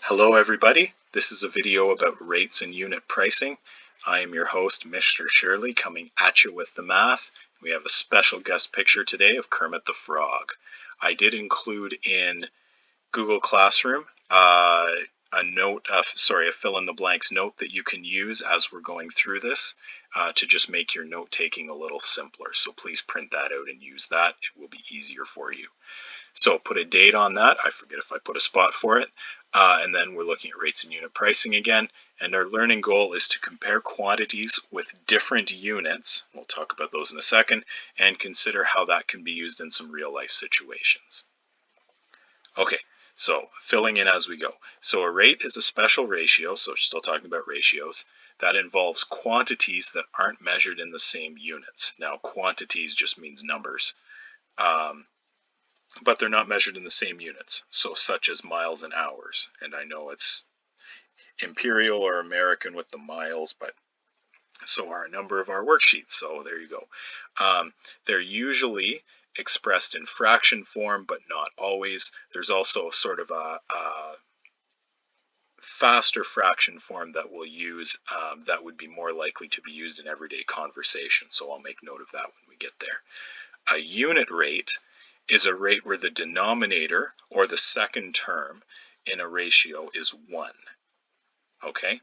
Hello everybody, this is a video about rates and unit pricing. I am your host, Mr. Shirley, coming at you with the math. We have a special guest picture today of Kermit the Frog. I did include in Google Classroom a fill-in-the-blanks note that you can use as we're going through this to just make your note-taking a little simpler. So please print that out and use that. It will be easier for you. So put a date on that. I forget if I put a spot for it. And then we're looking at rates and unit pricing again. And our learning goal is to compare quantities with different units. We'll talk about those in a second, and consider how that can be used in some real life situations. Okay, so filling in as we go. So a rate is a special ratio, so we're still talking about ratios, that involves quantities that aren't measured in the same units. Now, quantities just means numbers. But they're not measured in the same units, so such as miles and hours. And I know it's imperial or American with the miles, but so are a number of our worksheets, so there you go. They're usually expressed in fraction form, but not always. There's also sort of a faster fraction form that we'll use that would be more likely to be used in everyday conversation, so I'll make note of that when we get there. A unit rate is a rate where the denominator, or the second term in a ratio, is 1. Okay?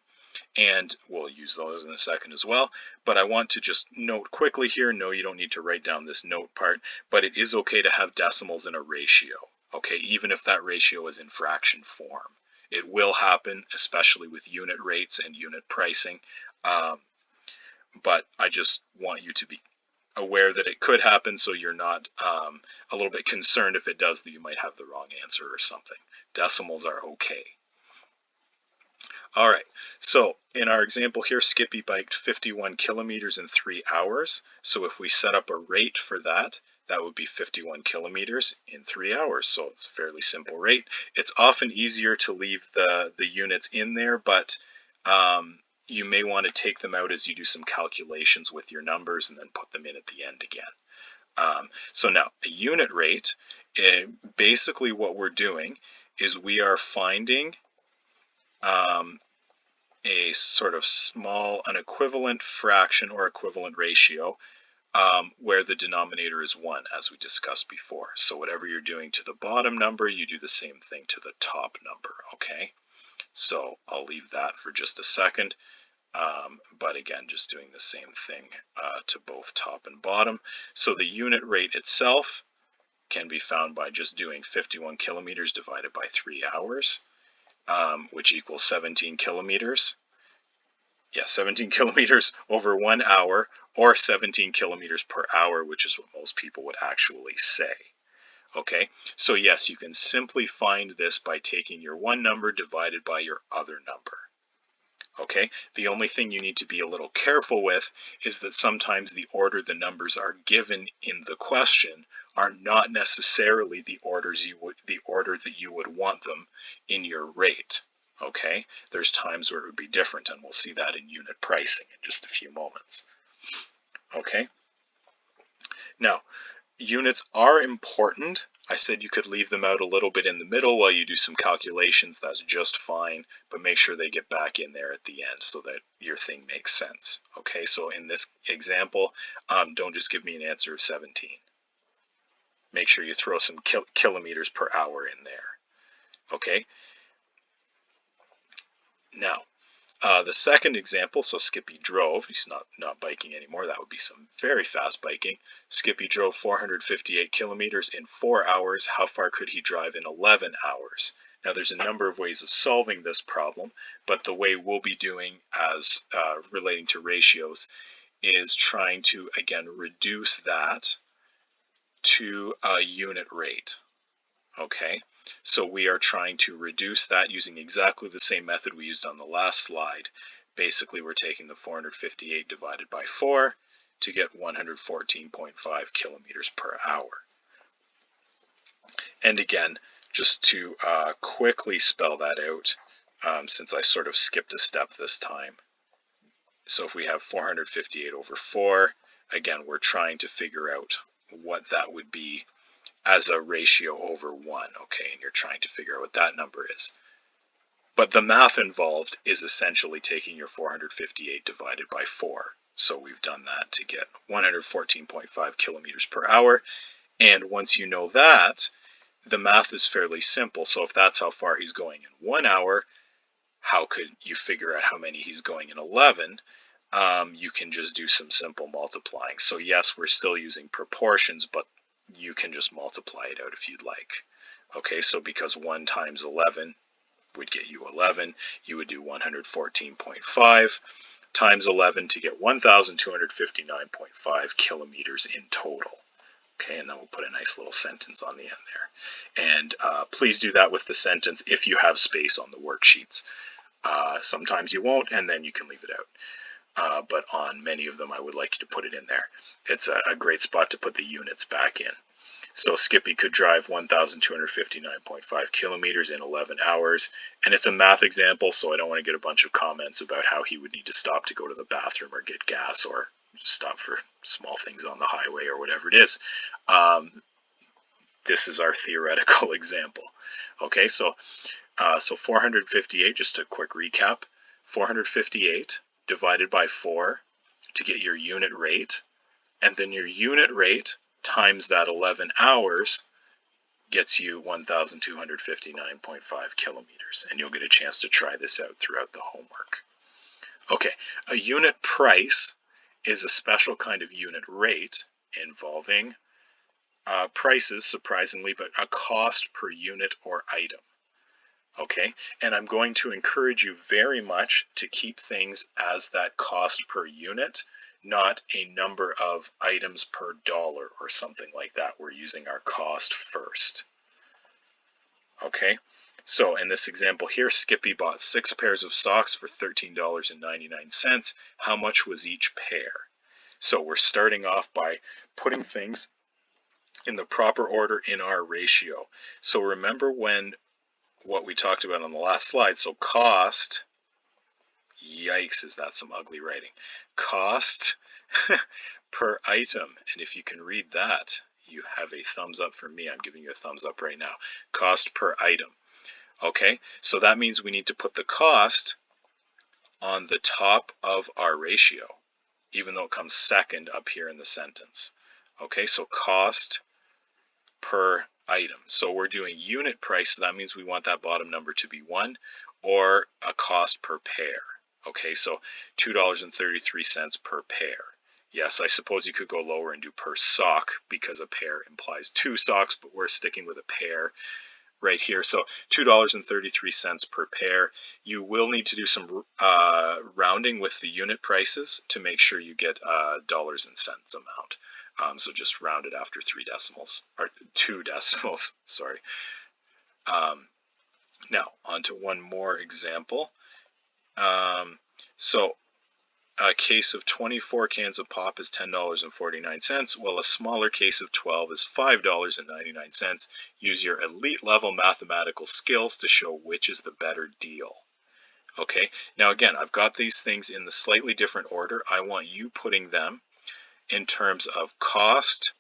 And we'll use those in a second as well. But I want to just note quickly here, no, you don't need to write down this note part, but it is okay to have decimals in a ratio. Okay? Even if that ratio is in fraction form. It will happen, especially with unit rates and unit pricing. But I just want you to be aware that it could happen, so you're not a little bit concerned if it does that you might have the wrong answer or something. Decimals are okay. All right, so in our example here, Skippy biked 51 kilometers in 3 hours. So if we set up a rate for that, that would be 51 kilometers in 3 hours. So it's a fairly simple rate. It's often easier to leave the units in there, but you may want to take them out as you do some calculations with your numbers and then put them in at the end again. So now, a unit rate, basically what we're doing is we are finding a sort of an equivalent fraction or equivalent ratio where the denominator is 1, as we discussed before. So whatever you're doing to the bottom number, you do the same thing to the top number, okay? So I'll leave that for just a second. But again, just doing the same thing to both top and bottom. So the unit rate itself can be found by just doing 51 kilometers divided by 3 hours, which equals 17 kilometers. Yeah, 17 kilometers over 1 hour, or 17 kilometers per hour, which is what most people would actually say. Okay, so yes, you can simply find this by taking your one number divided by your other number. Okay, the only thing you need to be a little careful with is that sometimes the order the numbers are given in the question are not necessarily the order that you would want them in your rate. Okay, there's times where it would be different, and we'll see that in unit pricing in just a few moments. Okay, now units are important. I said you could leave them out a little bit in the middle while you do some calculations. That's just fine, but make sure they get back in there at the end so that your thing makes sense. Okay, so in this example, don't just give me an answer of 17. Make sure you throw some kilometers per hour in there. Okay, now the second example, so Skippy drove. He's not biking anymore. That would be some very fast biking. Skippy drove 458 kilometers in 4 hours. How far could he drive in 11 hours? Now, there's a number of ways of solving this problem, but the way we'll be doing as relating to ratios is trying to, again, reduce that to a unit rate. Okay, so we are trying to reduce that using exactly the same method we used on the last slide. Basically, we're taking the 458 divided by 4 to get 114.5 kilometers per hour. And again, just to quickly spell that out, since I sort of skipped a step this time. So if we have 458 over 4, again, we're trying to figure out what that would be as a ratio over 1, okay, and you're trying to figure out what that number is. But the math involved is essentially taking your 458 divided by 4. So we've done that to get 114.5 kilometers per hour. And once you know that, the math is fairly simple. So if that's how far he's going in 1 hour, how could you figure out how many he's going in 11? You can just do some simple multiplying. So yes, we're still using proportions, but you can just multiply it out if you'd like. Okay, so because 1 times 11 would get you 11, you would do 114.5 times 11 to get 1,259.5 kilometers in total. Okay, and then we'll put a nice little sentence on the end there. And please do that with the sentence if you have space on the worksheets. Sometimes you won't, and then you can leave it out. But on many of them, I would like you to put it in there. It's a great spot to put the units back in. So Skippy could drive 1,259.5 kilometers in 11 hours. And it's a math example, so I don't want to get a bunch of comments about how he would need to stop to go to the bathroom or get gas or stop for small things on the highway or whatever it is. This is our theoretical example. Okay, so 458, just a quick recap, 458 divided by 4 to get your unit rate, and then your unit rate times that 11 hours gets you 1,259.5 kilometers, and you'll get a chance to try this out throughout the homework. Okay, a unit price is a special kind of unit rate involving prices, surprisingly, but a cost per unit or item. Okay, and I'm going to encourage you very much to keep things as that cost per unit, not a number of items per dollar or something like that. We're using our cost first. Okay, so in this example here, Skippy bought 6 pairs of socks for $13.99. How much was each pair? So we're starting off by putting things in the proper order in our ratio. So remember what we talked about on the last slide. So cost, yikes, is that some ugly writing? Cost per item. And if you can read that, you have a thumbs up from me. I'm giving you a thumbs up right now. Cost per item. Okay, so that means we need to put the cost on the top of our ratio, even though it comes second up here in the sentence. Okay, so cost per item. So we're doing unit price, so that means we want that bottom number to be 1, or a cost per pair. Okay, so $2.33 per pair. Yes, I suppose you could go lower and do per sock because a pair implies 2 socks, but we're sticking with a pair right here. So $2.33 per pair. You will need to do some rounding with the unit prices to make sure you get dollars and cents amount. So just round it after 3 decimals, or 2 decimals, sorry. Now, on to one more example. So a case of 24 cans of pop is $10.49, while a smaller case of 12 is $5.99. Use your elite level mathematical skills to show which is the better deal. Okay, now again, I've got these things in the slightly different order. I want you putting them in terms of cost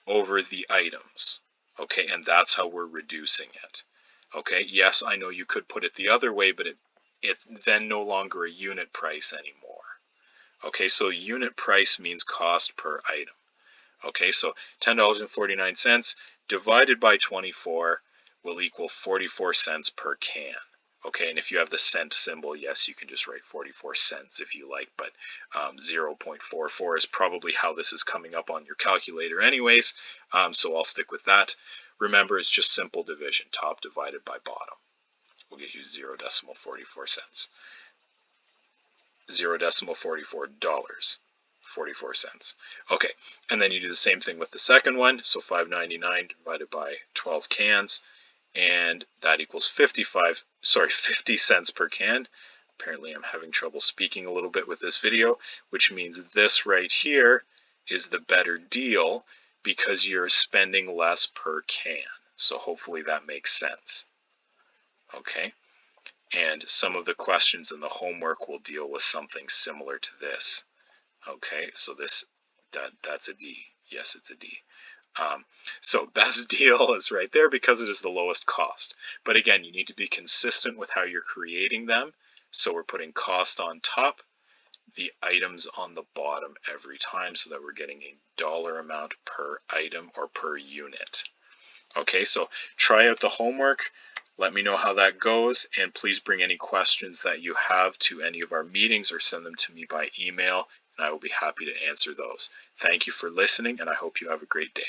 over the items. Okay, and that's how we're reducing it. Okay, yes, I know you could put it the other way, but it's then no longer a unit price anymore. Okay, so unit price means cost per item. Okay, so $10.49 divided by 24 will equal 44 cents per can. Okay, and if you have the cent symbol, yes, you can just write 44 cents if you like, but 0.44 is probably how this is coming up on your calculator anyways, so I'll stick with that. Remember, it's just simple division, top divided by bottom. We'll get you 0.44 cents. 0.44 dollars, 44 cents. Okay, and then you do the same thing with the second one, so $5.99 divided by 12 cans, and that equals 50 cents per can. Apparently I'm having trouble speaking a little bit with this video, which means this right here is the better deal because you're spending less per can. So hopefully that makes sense. Okay, and some of the questions in the homework will deal with something similar to this. Okay, so that's a D. Yes, it's a D. So best deal is right there because it is the lowest cost. But again, you need to be consistent with how you're creating them. So we're putting cost on top, the items on the bottom every time so that we're getting a dollar amount per item or per unit. Okay, so try out the homework. Let me know how that goes, and please bring any questions that you have to any of our meetings or send them to me by email, and I will be happy to answer those. Thank you for listening, and I hope you have a great day.